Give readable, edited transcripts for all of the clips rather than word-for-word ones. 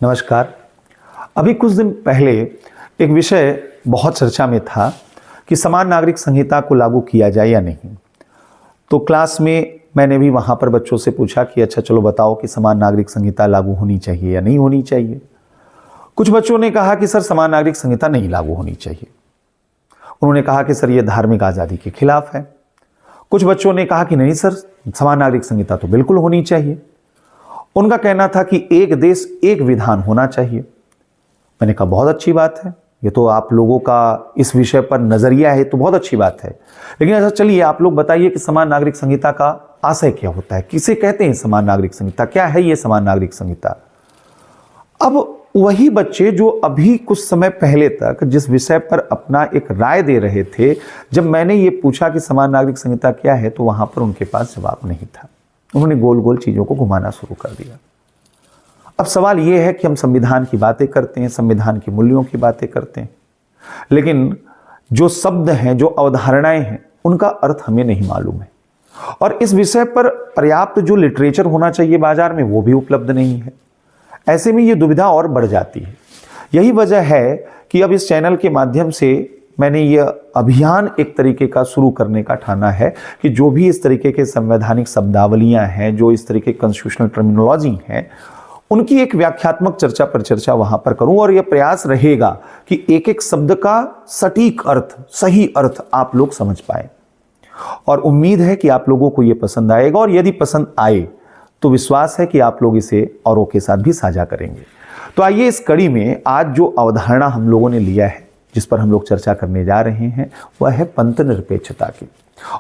नमस्कार। अभी कुछ दिन पहले एक विषय बहुत चर्चा में था कि समान नागरिक संहिता को लागू किया जाए या नहीं। तो क्लास में मैंने भी वहाँ पर बच्चों से पूछा कि अच्छा चलो बताओ कि समान नागरिक संहिता लागू होनी चाहिए या नहीं होनी चाहिए। कुछ बच्चों ने कहा कि सर समान नागरिक संहिता नहीं लागू होनी चाहिए। उन्होंने कहा कि सर ये धार्मिक आज़ादी के खिलाफ है। कुछ बच्चों ने कहा कि नहीं सर समान नागरिक संहिता तो बिल्कुल होनी चाहिए। उनका कहना था कि एक देश एक विधान होना चाहिए। मैंने कहा बहुत अच्छी बात है, ये तो आप लोगों का इस विषय पर नजरिया है तो बहुत अच्छी बात है, लेकिन अच्छा चलिए आप लोग बताइए कि समान नागरिक संहिता का आशय क्या होता है, किसे कहते हैं समान नागरिक संहिता, क्या है ये समान नागरिक संहिता। अब वही बच्चे जो अभी कुछ समय पहले तक जिस विषय पर अपना एक राय दे रहे थे, जब मैंने ये पूछा कि समान नागरिक संहिता क्या है तो वहां पर उनके पास जवाब नहीं था। उन्होंने गोल गोल चीजों को घुमाना शुरू कर दिया। अब सवाल यह है कि हम संविधान की बातें करते हैं, संविधान के मूल्यों की बातें करते हैं, लेकिन जो शब्द हैं, जो अवधारणाएं हैं, उनका अर्थ हमें नहीं मालूम है। और इस विषय पर पर्याप्त जो लिटरेचर होना चाहिए बाजार में वो भी उपलब्ध नहीं है। ऐसे में ये दुविधा और बढ़ जाती है। यही वजह है कि अब इस चैनल के माध्यम से मैंने यह अभियान एक तरीके का शुरू करने का ठाना है कि जो भी इस तरीके के संवैधानिक शब्दावलियां हैं, जो इस तरीके कॉन्स्टिट्यूशनल टर्मिनोलॉजी हैं, उनकी एक व्याख्यात्मक चर्चा पर चर्चा वहां पर करूं। और यह प्रयास रहेगा कि एक एक शब्द का सटीक अर्थ, सही अर्थ आप लोग समझ पाए। और उम्मीद है कि आप लोगों को यह पसंद आएगा, और यदि पसंद आए तो विश्वास है कि आप लोग इसे औरों के साथ भी साझा करेंगे। तो आइए इस कड़ी में आज जो अवधारणा हम लोगों ने लिया है, जिस पर हम लोग चर्चा करने जा रहे हैं, वह है पंथ निरपेक्षता की।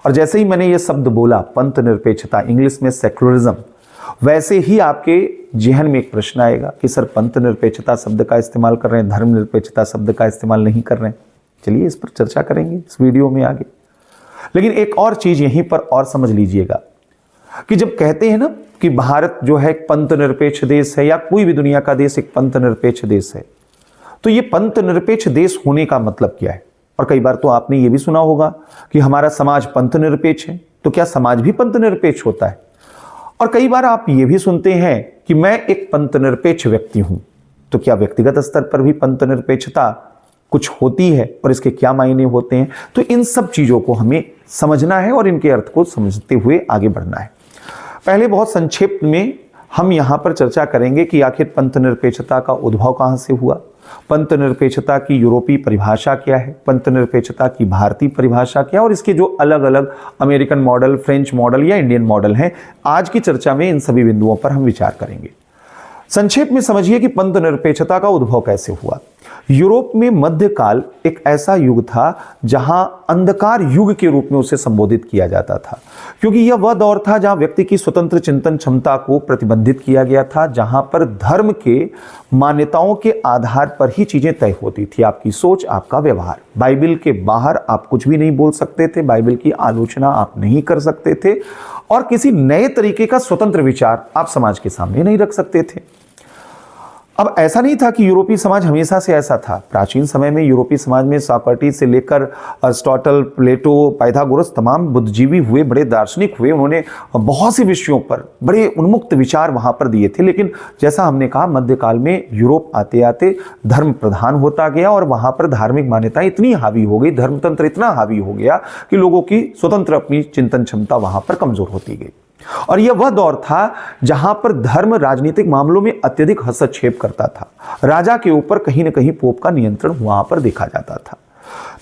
और जैसे ही मैंने यह शब्द बोला पंथ निरपेक्षता, इंग्लिश में सेक्युलरिज्म, वैसे ही आपके जेहन में एक प्रश्न आएगा कि सर पंथ निरपेक्षता शब्द का इस्तेमाल कर रहे हैं, धर्म निरपेक्षता शब्द का इस्तेमाल नहीं कर रहे हैं। चलिए इस पर चर्चा करेंगे इस वीडियो में आगे। लेकिन एक और चीज यहीं पर और समझ लीजिएगा कि जब कहते हैं ना कि भारत जो है एक पंथ निरपेक्ष देश है, या कोई भी दुनिया का देश एक पंथ निरपेक्ष देश है, तो ये पंथ निरपेक्ष देश होने का मतलब क्या है। और कई बार तो आपने ये भी सुना होगा कि हमारा समाज पंथ निरपेक्ष है, तो क्या समाज भी पंथ निरपेक्ष होता है। और कई बार आप ये भी सुनते हैं कि मैं एक पंथ निरपेक्ष व्यक्ति हूं, तो क्या व्यक्तिगत स्तर पर भी पंथ निरपेक्षता कुछ होती है और इसके क्या मायने होते हैं। तो इन सब चीजों को हमें समझना है और इनके अर्थ को समझते हुए आगे बढ़ना है। पहले बहुत संक्षेप में हम यहां पर चर्चा करेंगे कि आखिर पंथ निरपेक्षता का उद्भव कहां से हुआ, पंथ निरपेक्षता की यूरोपीय परिभाषा क्या है, पंथ निरपेक्षता की भारतीय परिभाषा क्या है, और इसके जो अलग अलग अमेरिकन मॉडल, फ्रेंच मॉडल या इंडियन मॉडल हैं। आज की चर्चा में इन सभी बिंदुओं पर हम विचार करेंगे। संक्षेप में समझिए कि पंथ निरपेक्षता का उद्भव कैसे हुआ। यूरोप में मध्यकाल एक ऐसा युग था जहां अंधकार युग के रूप में उसे संबोधित किया जाता था, क्योंकि यह वह दौर था जहां व्यक्ति की स्वतंत्र चिंतन क्षमता को प्रतिबंधित किया गया था, जहां पर धर्म के मान्यताओं के आधार पर ही चीजें तय होती थी। आपकी सोच, आपका व्यवहार, बाइबल के बाहर आप कुछ भी नहीं बोल सकते थे, बाइबल की आलोचना आप नहीं कर सकते थे, और किसी नए तरीके का स्वतंत्र विचार आप समाज के सामने नहीं रख सकते थे। अब ऐसा नहीं था कि यूरोपीय समाज हमेशा से ऐसा था। प्राचीन समय में यूरोपीय समाज में सोक्रेटिस से लेकर अरिस्टोटल, प्लेटो, पाइथागोरस तमाम बुद्धिजीवी हुए, बड़े दार्शनिक हुए। उन्होंने बहुत से विषयों पर बड़े उन्मुक्त विचार वहां पर दिए थे। लेकिन जैसा हमने कहा मध्यकाल में यूरोप आते आते धर्म प्रधान होता गया, और वहां पर धार्मिक मान्यताएं इतनी हावी हो गई, धर्मतंत्र इतना हावी हो गया कि लोगों की स्वतंत्र अपनी चिंतन क्षमता वहां पर कमजोर होती गई। और यह वह दौर था जहां पर धर्म राजनीतिक मामलों में अत्यधिक हस्तक्षेप करता था। राजा के ऊपर कहीं न कहीं पोप का नियंत्रण वहां पर देखा जाता था।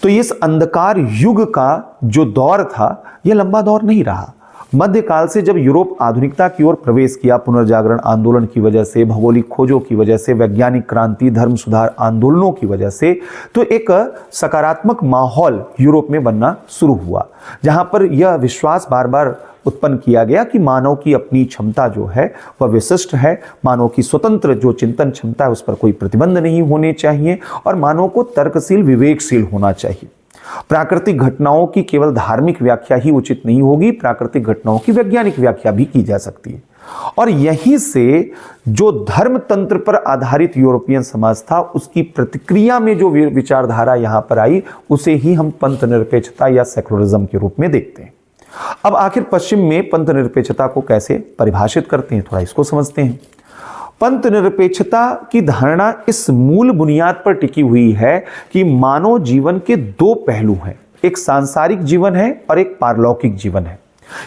तो इस अंधकार युग का जो दौर था यह लंबा दौर नहीं रहा। मध्यकाल से जब यूरोप आधुनिकता की ओर प्रवेश किया, पुनर्जागरण आंदोलन की वजह से, भौगोलिक खोजों की वजह से, वैज्ञानिक क्रांति, धर्म सुधार आंदोलनों की वजह से, तो एक सकारात्मक माहौल यूरोप में बनना शुरू हुआ, जहां पर यह विश्वास बार बार उत्पन्न किया गया कि मानव की अपनी क्षमता जो है वह विशिष्ट है, मानव की स्वतंत्र जो चिंतन क्षमता है उस पर कोई प्रतिबंध नहीं होने चाहिए, और मानव को तर्कशील, विवेकशील होना चाहिए। प्राकृतिक घटनाओं की केवल धार्मिक व्याख्या ही उचित नहीं होगी, प्राकृतिक घटनाओं की वैज्ञानिक व्याख्या भी की जा सकती है। और यहीं से जो धर्म तंत्र पर आधारित यूरोपियन समाज था उसकी प्रतिक्रिया में जो विचारधारा यहां पर आई उसे ही हम पंथ निरपेक्षता या सेक्युलरिज्म के रूप में देखते हैं। अब आखिर पश्चिम में पंथ निरपेक्षता को कैसे परिभाषित करते हैं, थोड़ा इसको समझते हैं। पंथ निरपेक्षता की धारणा इस मूल बुनियाद पर टिकी हुई है कि मानव जीवन के दो पहलू हैं, एक सांसारिक जीवन है और एक पारलौकिक जीवन है।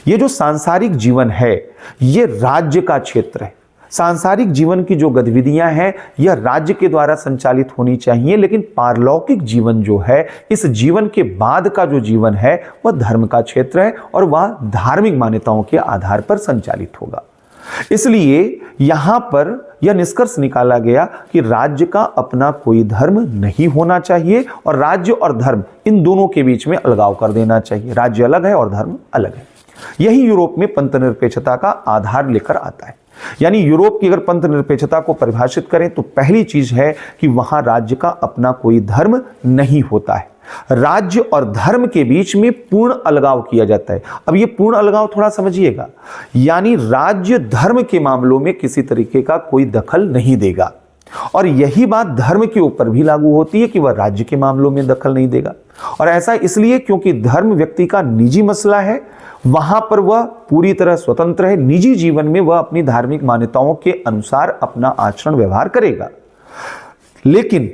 ये जो सांसारिक जीवन है ये राज्य का क्षेत्र है। सांसारिक जीवन की जो गतिविधियां हैं यह राज्य के द्वारा संचालित होनी चाहिए, लेकिन पारलौकिक जीवन जो है, इस जीवन के बाद का जो जीवन है वह धर्म का क्षेत्र है और वह धार्मिक मान्यताओं के आधार पर संचालित होगा। इसलिए यहां पर यह निष्कर्ष निकाला गया कि राज्य का अपना कोई धर्म नहीं होना चाहिए और राज्य और धर्म इन दोनों के बीच में अलगाव कर देना चाहिए। राज्य अलग है और धर्म अलग है। यही यूरोप में पंथ निरपेक्षता का आधार लेकर आता है। यानी यूरोप की अगर पंथ निरपेक्षता को परिभाषित करें तो पहली चीज है कि वहां राज्य का अपना कोई धर्म नहीं होता है। राज्य और धर्म के बीच में पूर्ण अलगाव किया जाता है। अब ये पूर्ण अलगाव थोड़ा समझिएगा, यानी राज्य धर्म के मामलों में किसी तरीके का कोई दखल नहीं देगा और यही बात धर्म के ऊपर भी लागू होती है कि वह राज्य के मामलों में दखल नहीं देगा। और ऐसा इसलिए क्योंकि धर्म व्यक्ति का निजी मसला है, वहां पर वह पूरी तरह स्वतंत्र है। निजी जीवन में वह अपनी धार्मिक मान्यताओं के अनुसार अपना आचरण व्यवहार करेगा, लेकिन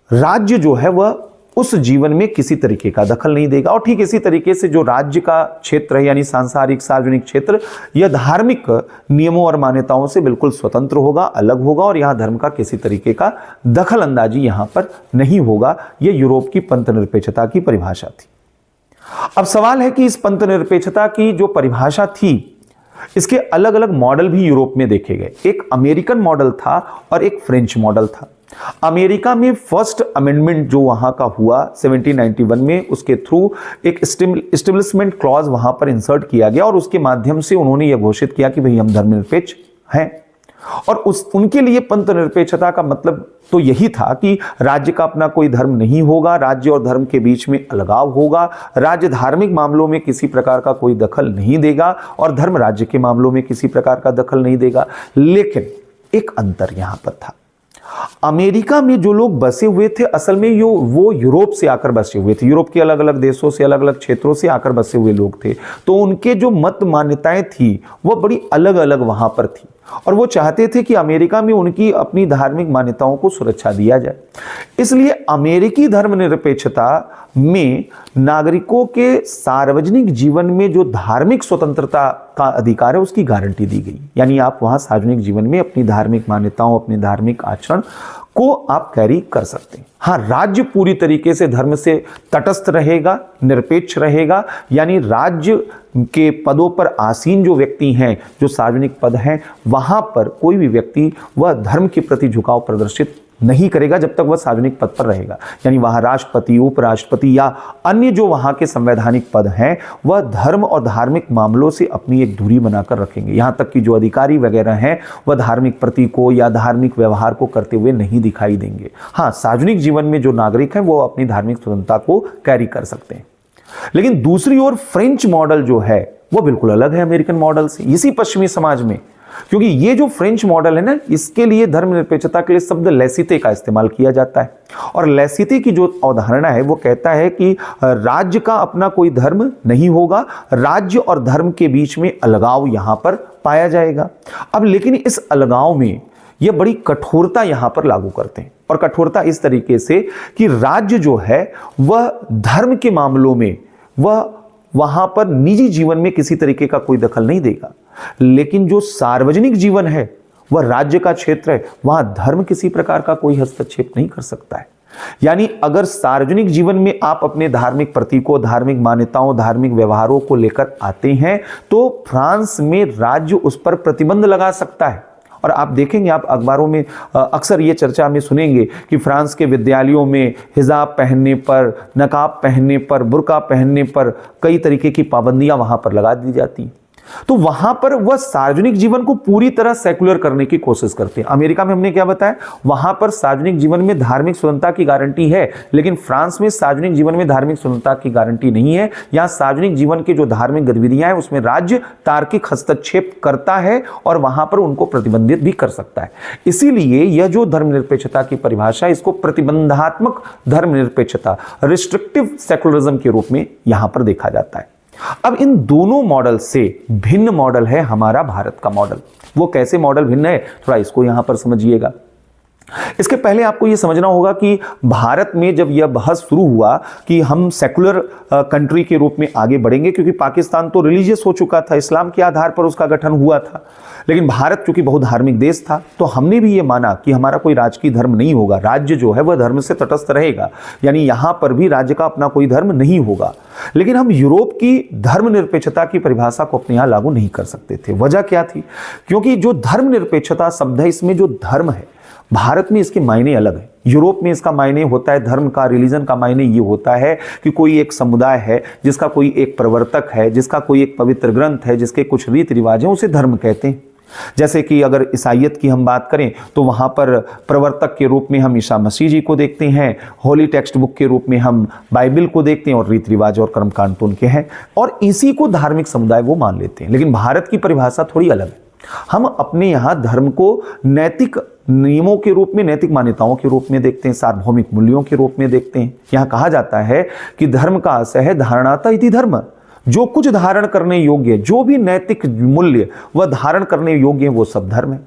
राज्य जो है वह उस जीवन में किसी तरीके का दखल नहीं देगा। और ठीक इसी तरीके से जो राज्य का क्षेत्र है यानी सांसारिक सार्वजनिक क्षेत्र, यह धार्मिक नियमों और मान्यताओं से बिल्कुल स्वतंत्र होगा, अलग होगा और यहां धर्म का किसी तरीके का दखल अंदाजी यहां पर नहीं होगा। यह यूरोप की पंथ निरपेक्षता की परिभाषा थी। अब सवाल है कि इस पंथ निरपेक्षता की जो परिभाषा थी, इसके अलग अलग मॉडल भी यूरोप में देखे गए। एक अमेरिकन मॉडल था और एक फ्रेंच मॉडल था। अमेरिका में फर्स्ट अमेंडमेंट जो वहां का हुआ 1791 में, उसके थ्रू एक एस्टेब्लिशमेंट क्लॉज वहां पर इंसर्ट किया गया और उसके माध्यम से उन्होंने यह घोषित किया कि भाई हम धर्मनिरपेक्ष हैं। और उनके लिए पंथ निरपेक्षता का मतलब तो यही था कि राज्य का अपना कोई धर्म नहीं होगा, राज्य और धर्म के बीच में अलगाव होगा, राज्य धार्मिक मामलों में किसी प्रकार का कोई दखल नहीं देगा और धर्म राज्य के मामलों में किसी प्रकार का दखल नहीं देगा। लेकिन एक अंतर यहां पर था। अमेरिका में जो लोग बसे हुए थे असल में वो यूरोप से आकर बसे हुए थे, यूरोप के अलग अलग देशों से, अलग अलग क्षेत्रों से आकर बसे हुए लोग थे। तो उनके जो मत मान्यताएं थी वह बड़ी अलग अलग वहां पर थी और वो चाहते थे कि अमेरिका में उनकी अपनी धार्मिक मान्यताओं को सुरक्षा दिया जाए। इसलिए अमेरिकी धर्मनिरपेक्षता में नागरिकों के सार्वजनिक जीवन में जो धार्मिक स्वतंत्रता का अधिकार है उसकी गारंटी दी गई। यानी आप वहां सार्वजनिक जीवन में अपनी धार्मिक मान्यताओं, अपने धार्मिक आचरण को आप कैरी कर सकते हैं। हाँ, राज्य पूरी तरीके से धर्म से तटस्थ रहेगा, निरपेक्ष रहेगा। यानी राज्य के पदों पर आसीन जो व्यक्ति हैं, जो सार्वजनिक पद हैं, वहां पर कोई भी व्यक्ति वह धर्म के प्रति झुकाव प्रदर्शित नहीं करेगा जब तक वह सार्वजनिक पद पर रहेगा। यानी वहां राष्ट्रपति, उपराष्ट्रपति या अन्य जो वहां के संवैधानिक पद हैं वह धर्म और धार्मिक मामलों से अपनी एक दूरी बनाकर रखेंगे। यहां तक कि जो अधिकारी वगैरह हैं वह धार्मिक प्रतीकों या धार्मिक व्यवहार को करते हुए नहीं दिखाई देंगे। हाँ, सार्वजनिक जीवन में जो नागरिक हैं वो अपनी धार्मिक स्वतंत्रता को कैरी कर सकते हैं। लेकिन दूसरी ओर फ्रेंच मॉडल जो है वो बिल्कुल अलग है अमेरिकन मॉडल से, इसी पश्चिमी समाज में। क्योंकि ये जो फ्रेंच मॉडल है ना, इसके लिए धर्मनिरपेक्षता के लिए शब्द लैसिते का इस्तेमाल किया जाता है। और लैसिते की जो अवधारणा है वो कहता है कि राज्य का अपना कोई धर्म नहीं होगा, राज्य और धर्म के बीच में अलगाव यहां पर पाया जाएगा। अब लेकिन इस अलगाव में यह बड़ी कठोरता यहां पर लागू करते हैं, और कठोरता इस तरीके से कि राज्य जो है वह धर्म के मामलों में वह वहां पर निजी जीवन में किसी तरीके का कोई दखल नहीं देगा, लेकिन जो सार्वजनिक जीवन है वह राज्य का क्षेत्र है, वहां धर्म किसी प्रकार का कोई हस्तक्षेप नहीं कर सकता है। यानी अगर सार्वजनिक जीवन में आप अपने धार्मिक प्रतीकों, धार्मिक मान्यताओं, धार्मिक व्यवहारों को लेकर आते हैं तो फ्रांस में राज्य उस पर प्रतिबंध लगा सकता है। और आप देखेंगे, आप अखबारों में अक्सर ये चर्चा में सुनेंगे कि फ्रांस के विद्यालयों में हिजाब पहनने पर, नकाब पहनने पर, बुर्का पहनने पर कई तरीके की पाबंदियां वहां पर लगा दी जाती। तो वहां पर वह सार्वजनिक जीवन को पूरी तरह सेक्युलर करने की कोशिश करते हैं। अमेरिका में हमने क्या बताया, वहां पर सार्वजनिक जीवन में धार्मिक स्वतंत्रता की गारंटी है, लेकिन फ्रांस में सार्वजनिक जीवन में धार्मिक स्वतंत्रता की गारंटी नहीं है। यहां सार्वजनिक जीवन के जो धार्मिक गतिविधियां हैं उसमें राज्य तार्किक हस्तक्षेप करता है और वहां पर उनको प्रतिबंधित भी कर सकता है। इसीलिए यह जो धर्मनिरपेक्षता की परिभाषा, इसको प्रतिबंधात्मक धर्मनिरपेक्षता, रिस्ट्रिक्टिव सेकुलरिज्म के रूप में यहां पर देखा जाता है। अब इन दोनों मॉडल से भिन्न मॉडल है हमारा भारत का मॉडल। वो कैसे मॉडल भिन्न है, थोड़ा इसको यहां पर समझिएगा। इसके पहले आपको यह समझना होगा कि भारत में जब यह बहस शुरू हुआ कि हम सेकुलर कंट्री के रूप में आगे बढ़ेंगे, क्योंकि पाकिस्तान तो रिलीजियस हो चुका था, इस्लाम के आधार पर उसका गठन हुआ था, लेकिन भारत चूंकि बहुत धार्मिक देश था, तो हमने भी ये माना कि हमारा कोई राजकीय धर्म नहीं होगा, राज्य जो है वह धर्म से तटस्थ रहेगा, यानी यहां पर भी राज्य का अपना कोई धर्म नहीं होगा। लेकिन हम यूरोप की धर्मनिरपेक्षता की परिभाषा को अपने यहां लागू नहीं कर सकते थे। वजह क्या थी? क्योंकि जो धर्मनिरपेक्षता शब्द है, इसमें जो धर्म है, भारत में इसके मायने अलग है। यूरोप में इसका मायने होता है धर्म का, रिलीजन का मायने ये होता है कि कोई एक समुदाय है, जिसका कोई एक प्रवर्तक है, जिसका कोई एक पवित्र ग्रंथ है, जिसके कुछ रीति रिवाज हैं, उसे धर्म कहते हैं। जैसे कि अगर ईसाइयत की हम बात करें तो वहां पर प्रवर्तक के रूप में हम ईसा मसीह जी को देखते हैं, होली टेक्स्ट बुक के रूप में हम बाइबल को देखते हैं, और रीति रिवाज और कर्मकांड तो उनके हैं, और इसी को धार्मिक समुदाय वो मान लेते हैं। लेकिन भारत की परिभाषा थोड़ी अलग है। हम अपने यहां धर्म को नैतिक नियमों के रूप में, नैतिक मान्यताओं के रूप में देखते हैं, सार्वभौमिक मूल्यों के रूप में देखते हैं। यहां कहा जाता है कि धर्म का आशय है धारणाता इति धर्म, जो कुछ धारण करने योग्य, जो भी नैतिक मूल्य वह धारण करने योग्य है, वो सब धर्म है।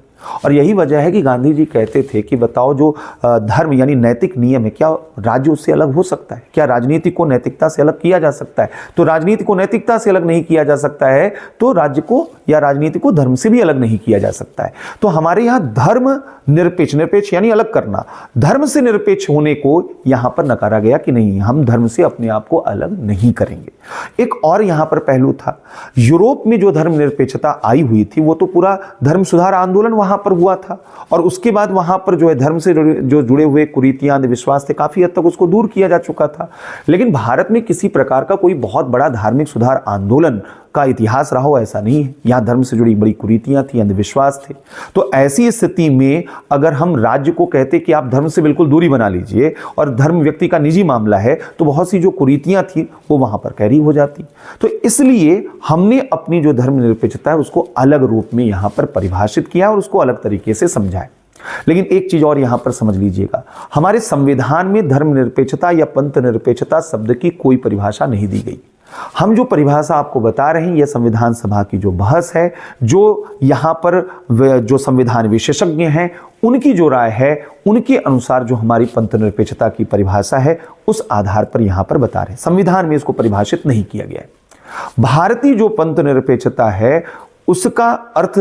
और यही वजह है कि गांधी जी कहते थे कि बताओ, जो धर्म यानी नैतिक नियम है, क्या राज्य उससे अलग हो सकता है? क्या राजनीति को नैतिकता से अलग किया जा सकता है? तो राजनीति को नैतिकता से अलग नहीं किया जा सकता है, तो राज्य को या राजनीति को धर्म से भी अलग नहीं किया जा सकता है। तो हमारे यहाँ धर्म निरपेक्ष, निरपेक्ष यानी अलग करना, धर्म से निरपेक्ष होने को यहां पर नकारा गया कि नहीं, हम धर्म से अपने आप को अलग नहीं करेंगे। एक और यहां पर पहलू था, यूरोप में जो धर्म निरपेक्षता आई हुई थी, वो तो पूरा धर्म सुधार आंदोलन वहां पर हुआ था, और उसके बाद वहां पर जो है धर्म से जो जुड़े हुए कुरीतियां, अंधविश्वास थे, काफी हद तक उसको दूर किया जा चुका था। लेकिन भारत में किसी प्रकार का कोई बहुत बड़ा धार्मिक सुधार आंदोलन का इतिहास रहा हो ऐसा नहीं है। यहां धर्म से जुड़ी बड़ी कुरीतियां थी, अंधविश्वास थे। तो ऐसी स्थिति में अगर हम राज्य को कहते कि आप धर्म से बिल्कुल दूरी बना लीजिए और धर्म व्यक्ति का निजी मामला है, तो बहुत सी जो कुरीतियां थी वो वहां पर कैरी हो जाती। तो इसलिए हमने अपनी जो धर्मनिरपेक्षता है उसको अलग रूप में यहां पर परिभाषित किया और उसको अलग तरीके से समझाया। लेकिन एक चीज और यहां पर समझ लीजिएगा, हमारे संविधान में धर्मनिरपेक्षता या पंथ निरपेक्षता शब्द की कोई परिभाषा नहीं दी गई। हम जो परिभाषा आपको बता रहे हैं, यह संविधान सभा की जो बहस है, जो यहाँ पर जो संविधान विशेषज्ञ हैं उनकी जो राय है, उनके अनुसार जो हमारी पंथ निरपेक्षता की परिभाषा है, उस आधार पर यहाँ पर बता रहे हैं। संविधान में इसको परिभाषित नहीं किया गया है। भारतीय जो पंथ निरपेक्षता है, उसका अर्थ,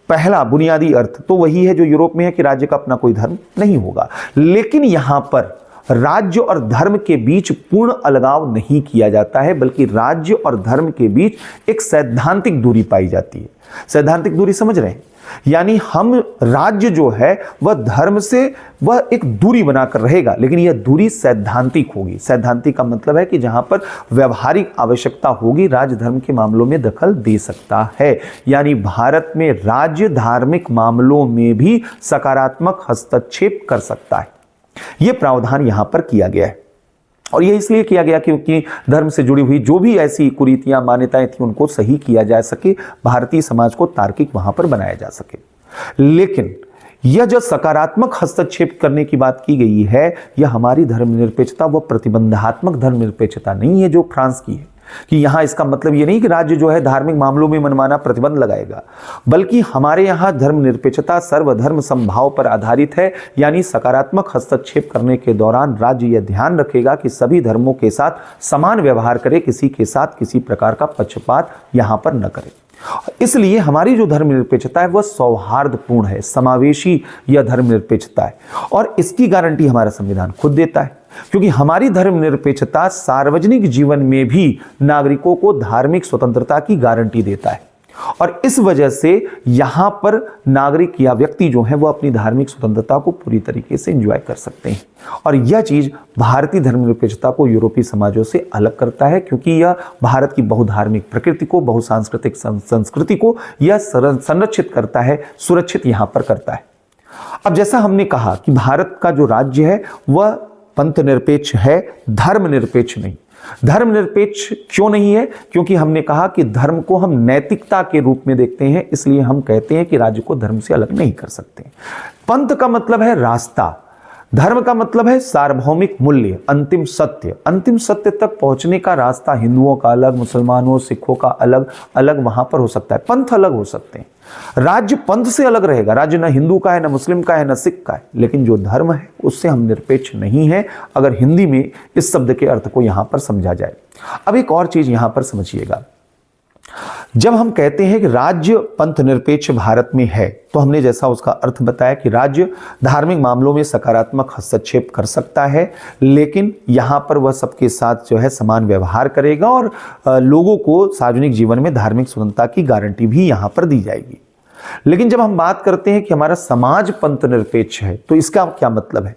पहला बुनियादी अर्थ तो वही है जो यूरोप में है कि राज्य का अपना कोई धर्म नहीं होगा। लेकिन यहां पर राज्य और धर्म के बीच पूर्ण अलगाव नहीं किया जाता है, बल्कि राज्य और धर्म के बीच एक सैद्धांतिक दूरी पाई जाती है। सैद्धांतिक दूरी समझ रहे हैं? यानी हम राज्य जो है वह धर्म से वह एक दूरी बनाकर रहेगा, लेकिन यह दूरी सैद्धांतिक होगी। सैद्धांतिक का मतलब है कि जहां पर व्यवहारिक आवश्यकता होगी, राज्य धर्म के मामलों में दखल दे सकता है। यानी भारत में राज्य धार्मिक मामलों में भी सकारात्मक हस्तक्षेप कर सकता है। यह प्रावधान यहां पर किया गया है, और यह इसलिए किया गया क्योंकि धर्म से जुड़ी हुई जो भी ऐसी कुरीतियां, मान्यताएं थी, उनको सही किया जा सके, भारतीय समाज को तार्किक वहां पर बनाया जा सके। लेकिन यह जो सकारात्मक हस्तक्षेप करने की बात की गई है, यह हमारी धर्मनिरपेक्षता व प्रतिबंधात्मक धर्मनिरपेक्षता नहीं है जो फ्रांस की है। कि यहां इसका मतलब यह नहीं कि राज्य जो है धार्मिक मामलों में मनमाना प्रतिबंध लगाएगा, बल्कि हमारे यहां धर्मनिरपेक्षता सर्वधर्म समभाव पर आधारित है। यानी सकारात्मक हस्तक्षेप करने के दौरान राज्य यह ध्यान रखेगा कि सभी धर्मों के साथ समान व्यवहार करे, किसी के साथ किसी प्रकार का पक्षपात यहां पर न करे। इसलिए हमारी जो धर्मनिरपेक्षता है वह सौहार्दपूर्ण है, समावेशी यह धर्मनिरपेक्षता है, और इसकी गारंटी हमारा संविधान खुद देता है। क्योंकि हमारी धर्मनिरपेक्षता सार्वजनिक जीवन में भी नागरिकों को धार्मिक स्वतंत्रता की गारंटी देता है, और इस वजह से यहां पर नागरिक या व्यक्ति जो है वह अपनी धार्मिक स्वतंत्रता को पूरी तरीके से एंजॉय कर सकते हैं। और यह चीज भारतीय धर्मनिरपेक्षता को यूरोपीय समाजों से अलग करता है, क्योंकि यह भारत की बहुधार्मिक प्रकृति को, बहुसांस्कृतिक संस्कृति को यह संरक्षित करता है, सुरक्षित यहां पर करता है। अब जैसा हमने कहा कि भारत का जो राज्य है वह पंथ निरपेक्ष है, धर्म निरपेक्ष नहीं। धर्म निरपेक्ष क्यों नहीं है? क्योंकि हमने कहा कि धर्म को हम नैतिकता के रूप में देखते हैं, इसलिए हम कहते हैं कि राज्य को धर्म से अलग नहीं कर सकते। पंथ का मतलब है रास्ता, धर्म का मतलब है सार्वभौमिक मूल्य, अंतिम सत्य। अंतिम सत्य तक पहुंचने का रास्ता हिंदुओं का अलग, मुसलमानों सिखों का अलग अलग वहां पर हो सकता है, पंथ अलग हो सकते हैं, राज्य पंथ से अलग रहेगा, राज्य न हिंदू का है, न मुस्लिम का है, न सिख का है, लेकिन जो धर्म है उससे हम निरपेक्ष नहीं है, अगर हिंदी में इस शब्द के अर्थ को यहां पर समझा जाए। अब एक और चीज यहां पर समझिएगा, जब हम कहते हैं कि राज्य पंथ निरपेक्ष भारत में है, तो हमने जैसा उसका अर्थ बताया कि राज्य धार्मिक मामलों में सकारात्मक हस्तक्षेप कर सकता है, लेकिन यहां पर वह सबके साथ जो है समान व्यवहार करेगा और लोगों को सार्वजनिक जीवन में धार्मिक स्वतंत्रता की गारंटी भी यहां पर दी जाएगी। लेकिन जब हम बात करते हैं कि हमारा समाज पंथ निरपेक्ष है, तो इसका क्या मतलब है?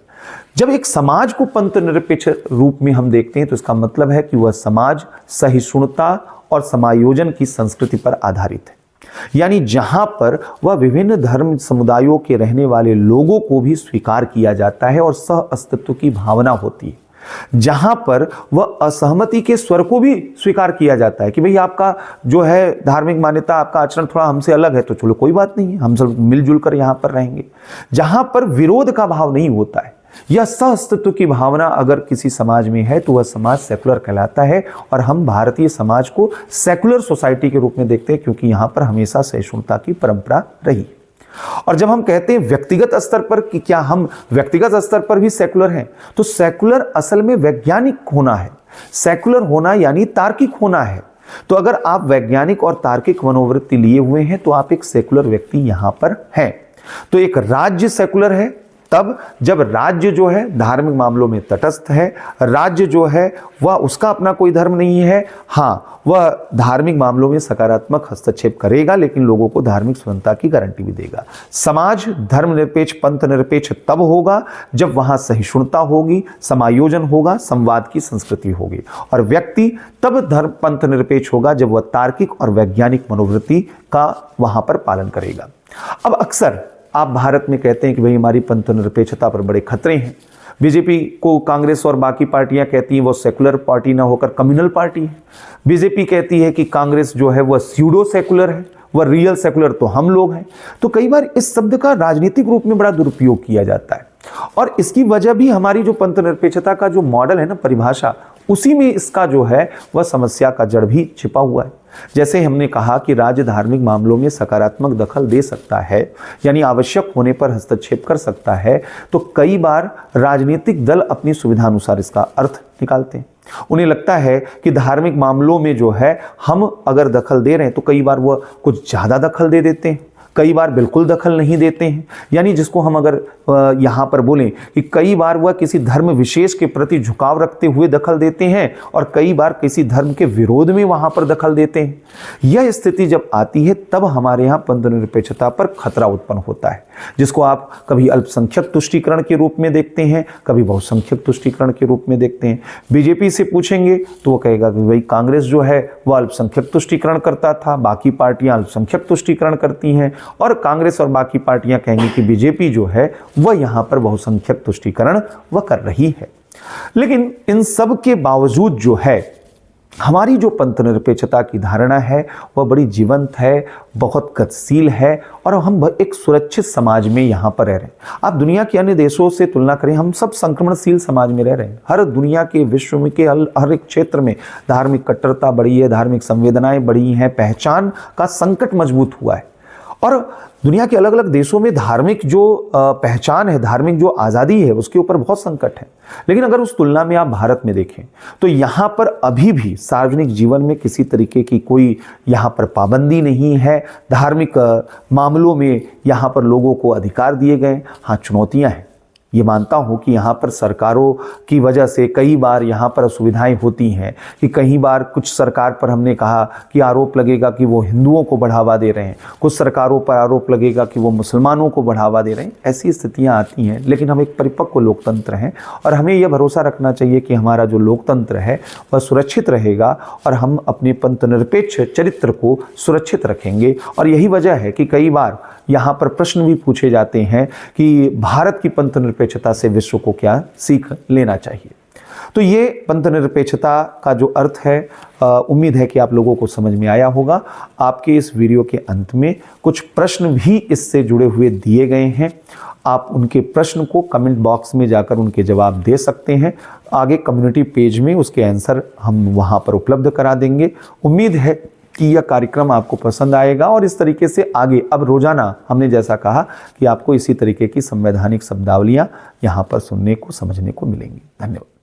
जब एक समाज को पंथ निरपेक्ष रूप में हम देखते हैं तो इसका मतलब है कि वह समाज सहिष्णुता और समायोजन की संस्कृति पर आधारित है, यानी जहां पर वह विभिन्न धर्म समुदायों के रहने वाले लोगों को भी स्वीकार किया जाता है और सह अस्तित्व की भावना होती है, जहां पर वह असहमति के स्वर को भी स्वीकार किया जाता है कि भाई आपका जो है धार्मिक मान्यता, आपका आचरण थोड़ा हमसे अलग है, तो चलो कोई बात नहीं है, हम सब मिलजुल कर यहां पर रहेंगे। जहां पर विरोध का भाव नहीं होता है, यह सह अस्तित्व की भावना अगर किसी समाज में है तो वह समाज सेकुलर कहलाता है, और हम भारतीय समाज को सेकुलर सोसाइटी के रूप में देखते हैं, क्योंकि यहां पर हमेशा सहिष्णुता की परंपरा रही। और जब हम कहते हैं व्यक्तिगत स्तर पर कि क्या हम व्यक्तिगत स्तर पर भी सेकुलर हैं, तो सेकुलर असल में वैज्ञानिक होना है। सेकुलर होना यानी तार्किक होना है। तो अगर आप वैज्ञानिक और तार्किक मनोवृत्ति लिए हुए हैं तो आप एक सेकुलर व्यक्ति यहां पर हैं। तो एक राज्य सेकुलर है तब जब राज्य जो है धार्मिक मामलों में तटस्थ है, राज्य जो है वह उसका अपना कोई धर्म नहीं है, हाँ वह धार्मिक मामलों में सकारात्मक हस्तक्षेप करेगा, लेकिन लोगों को धार्मिक स्वतंत्रता की गारंटी भी देगा। समाज धर्मनिरपेक्ष पंथ निरपेक्ष तब होगा जब वहां सहिष्णुता होगी, समायोजन होगा, संवाद की संस्कृति होगी, और व्यक्ति तब धर्म पंथ निरपेक्ष होगा जब वह तार्किक और वैज्ञानिक मनोवृत्ति का वहां पर पालन करेगा। अब अक्सर आप भारत में कहते हैं कि भाई हमारी पंथ निरपेक्षता पर बड़े खतरे हैं। बीजेपी को कांग्रेस और बाकी पार्टियां कहती हैं वो सेकुलर पार्टी ना होकर कम्युनल पार्टी है। बीजेपी कहती है कि कांग्रेस जो है वह स्यूडो सेकुलर है, वह रियल सेकुलर तो हम लोग हैं। तो कई बार इस शब्द का राजनीतिक रूप में बड़ा दुरुपयोग किया जाता है, और इसकी वजह भी हमारी जो पंथ निरपेक्षता का जो मॉडल है ना, परिभाषा, उसी में इसका जो है वह समस्या का जड़ भी छिपा हुआ है। जैसे हमने कहा कि राज्य धार्मिक मामलों में सकारात्मक दखल दे सकता है, यानी आवश्यक होने पर हस्तक्षेप कर सकता है, तो कई बार राजनीतिक दल अपनी सुविधानुसार इसका अर्थ निकालते हैं। उन्हें लगता है कि धार्मिक मामलों में जो है हम अगर दखल दे रहे हैं तो कई बार वह कुछ ज़्यादा दखल दे देते हैं, कई बार बिल्कुल दखल नहीं देते हैं। यानी जिसको हम अगर यहाँ पर बोलें कि कई बार वह किसी धर्म विशेष के प्रति झुकाव रखते हुए दखल देते हैं और कई बार किसी धर्म के विरोध में वहाँ पर दखल देते हैं। यह स्थिति जब आती है तब हमारे यहाँ पंथ निरपेक्षता पर खतरा उत्पन्न होता है, जिसको आप कभी अल्पसंख्यक तुष्टीकरण के रूप में देखते हैं, कभी बहुसंख्यक तुष्टीकरण के रूप में देखते हैं। बीजेपी से पूछेंगे तो वो कहेगा कि भाई कांग्रेस जो है वह अल्पसंख्यक तुष्टीकरण करता था, बाकी पार्टियां अल्पसंख्यक तुष्टीकरण करती हैं, और कांग्रेस और बाकी पार्टियां कहेंगी कि बीजेपी जो है वह यहां पर बहुसंख्यक तुष्टीकरण वह कर रही है। लेकिन इन सब के बावजूद जो है हमारी जो पंथ निरपेक्षता की धारणा है वह बड़ी जीवंत है, बहुत गतिशील है, और हम एक सुरक्षित समाज में यहाँ पर रह रहे हैं। आप दुनिया के अन्य देशों से तुलना करें, हम सब संक्रमणशील समाज में रह रहे हैं। हर दुनिया के विश्व में के हर एक क्षेत्र में धार्मिक कट्टरता बढ़ी है, धार्मिक संवेदनाएं बढ़ी हैं, पहचान का संकट मजबूत हुआ है, और दुनिया के अलग अलग देशों में धार्मिक जो पहचान है, धार्मिक जो आज़ादी है, उसके ऊपर बहुत संकट है। लेकिन अगर उस तुलना में आप भारत में देखें तो यहाँ पर अभी भी सार्वजनिक जीवन में किसी तरीके की कोई यहाँ पर पाबंदी नहीं है। धार्मिक मामलों में यहाँ पर लोगों को अधिकार दिए गए। हाँ, चुनौतियाँ हैं, ये मानता हूँ कि यहाँ पर सरकारों की वजह से कई बार यहाँ पर असुविधाएं होती हैं कि कई बार कुछ सरकार पर हमने कहा कि आरोप लगेगा कि वो हिंदुओं को बढ़ावा दे रहे हैं, कुछ सरकारों पर आरोप लगेगा कि वो मुसलमानों को बढ़ावा दे रहे हैं। ऐसी स्थितियाँ आती हैं, लेकिन हम एक परिपक्व लोकतंत्र हैं और हमें यह भरोसा रखना चाहिए कि हमारा जो लोकतंत्र है वह सुरक्षित रहेगा और हम अपने पंथ निरपेक्ष चरित्र को सुरक्षित रखेंगे। और यही वजह है कि कई बार यहाँ पर प्रश्न भी पूछे जाते हैं कि भारत की पंथ निरपेक्षता से विश्व को क्या सीख लेना चाहिए। तो ये पंथ निरपेक्षता का जो अर्थ है, उम्मीद है कि आप लोगों को समझ में आया होगा। आपके इस वीडियो के अंत में कुछ प्रश्न भी इससे जुड़े हुए दिए गए हैं, आप उनके प्रश्न को कमेंट बॉक्स में जाकर उनके जवाब दे सकते हैं। आगे कम्युनिटी पेज में उसके आंसर हम वहाँ पर उपलब्ध करा देंगे। उम्मीद है कि यह कार्यक्रम आपको पसंद आएगा और इस तरीके से आगे अब रोजाना हमने जैसा कहा कि आपको इसी तरीके की संवैधानिक शब्दावलियाँ यहाँ पर सुनने को समझने को मिलेंगी। धन्यवाद।